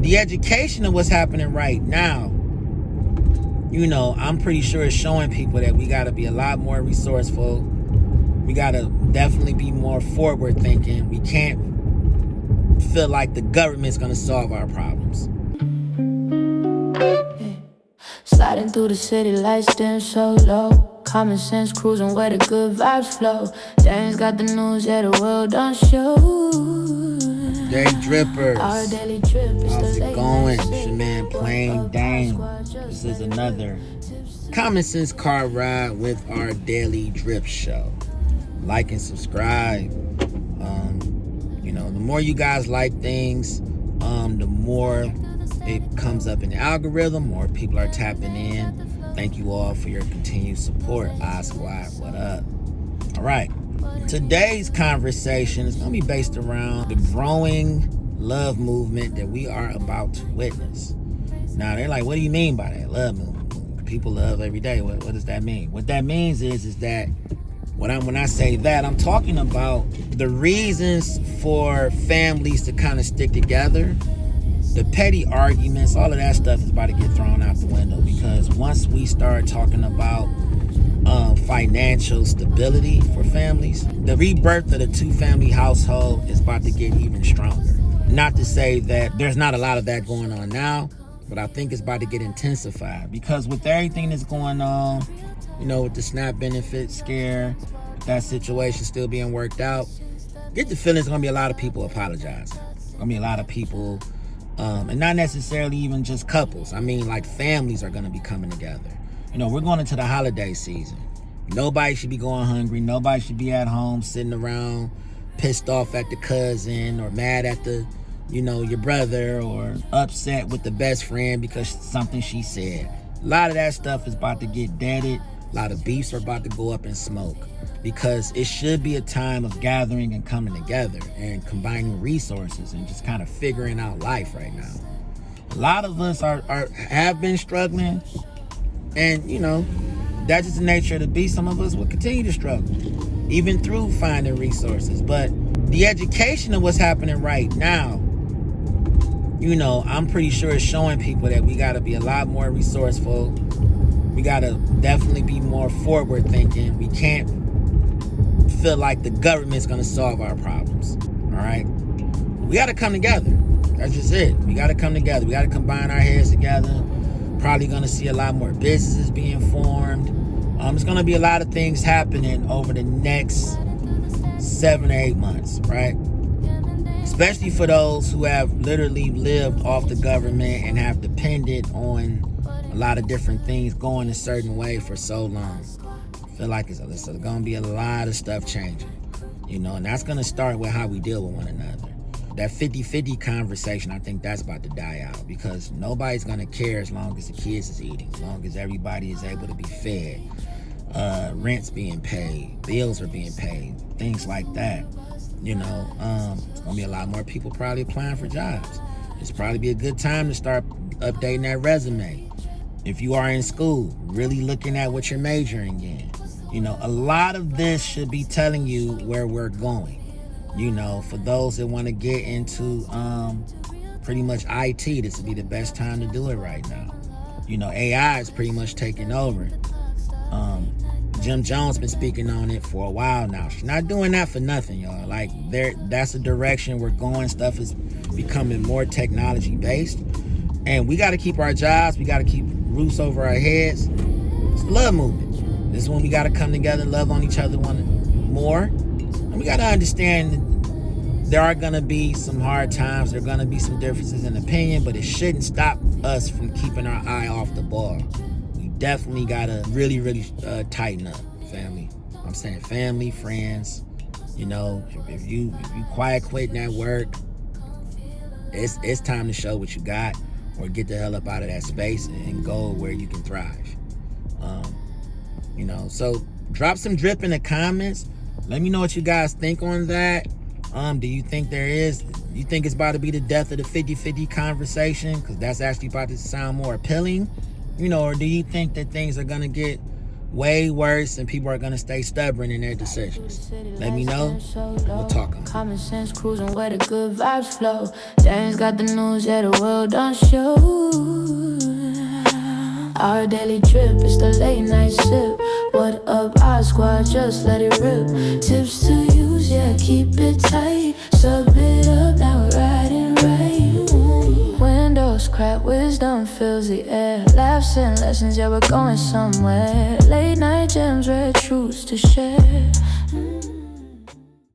the education of what's happening right now, I'm pretty sure it's showing people that we got to be a lot more resourceful. We got to definitely be more forward thinking. We can't feel like the government's going to solve our problems. Sliding through the city, lights dim so low. Common sense cruising where the good vibes flow. Dame's got the news, yeah, the world don't show. Day Drippers, Our daily trip is how's the it going? It's your man Plain Dame. This is another Common Sense car ride with our daily drip show. Like and subscribe. The more you guys like things, the more it comes up in the algorithm, more people are tapping in. Thank you all for your continued support. I Squad, what up? All right. Today's conversation is going to be based around the growing love movement that we are about to witness. Now, they're like, what do you mean by that? Love movement. People love every day. What does that mean? What that means is that when I say that, I'm talking about the reasons for families to kind of stick together. The petty arguments, all of that stuff is about to get thrown out the window, because once we start talking about financial stability for families, the rebirth of the two-family household is about to get even stronger. Not to say that there's not a lot of that going on now, but I think it's about to get intensified, because with everything that's going on, with the SNAP benefit scare, that situation still being worked out, get the feeling there's going to be a lot of people apologizing. Going to be a lot of people, and not necessarily even just couples. I mean, like families are going to be coming together. We're going into the holiday season. Nobody should be going hungry. Nobody should be at home sitting around pissed off at the cousin or mad at the, your brother, or upset with the best friend because something she said. A lot of that stuff is about to get deaded. A lot of beefs are about to go up in smoke, because it should be a time of gathering and coming together and combining resources and just kind of figuring out life right now. A lot of us have been struggling, and that's just the nature of the beast. Some of us will continue to struggle, even through finding resources. But the education of what's happening right now, I'm pretty sure it's showing people that we got to be a lot more resourceful. We got to definitely be more forward thinking. We can't feel like the government's going to solve our problems. All right? We got to come together. That's just it. We got to come together. We got to combine our heads together. Probably going to see a lot more businesses being formed. There's going to be a lot of things happening over the next 7 to 8 months, right? Especially for those who have literally lived off the government and have depended on a lot of different things going a certain way for so long. I feel like it's going to be a lot of stuff changing, and that's going to start with how we deal with one another. That 50-50 conversation, I think that's about to die out, because nobody's going to care as long as the kids is eating, as long as everybody is able to be fed, rent's being paid, bills are being paid, things like that. There's going to be a lot more people probably applying for jobs. It's probably be a good time to start updating that resume. If you are in school, really looking at what you're majoring in. A lot of this should be telling you where we're going. For those that want to get into pretty much IT, this would be the best time to do it right now. AI is pretty much taking over. Jim Jones been speaking on it for a while now. She's not doing that for nothing, y'all. Like, that's the direction we're going. Stuff is becoming more technology based. And we got to keep our jobs. We got to keep roofs over our heads. It's the love movement. This is when we got to come together and love on each other more. And we got to understand that there are going to be some hard times. There are going to be some differences in opinion, but it shouldn't stop us from keeping our eye off the ball. We definitely got to really, really tighten up, family. I'm saying family, friends. If you quiet quitting at work, it's time to show what you got, or get the hell up out of that space and go where you can thrive. So drop some drip in the comments. Let me know what you guys think on that. Do you think you think it's about to be the death of the 50-50 conversation? Because that's actually about to sound more appealing. Or do you think that things are going to get way worse, and people are gonna stay stubborn in their decisions. Let me know. We'll talk on it. Common sense cruising where the good vibes flow. Daddy's got the news that the world don't show. Our daily trip is the late night sip. What up, our squad? Just let it rip. Tips to use, yeah, keep it tight. Sub it up, now we're riding right. Windows crack, wisdom fills the air. Laughs and lessons, yeah, we're going somewhere. Late night gems, rare truths to share.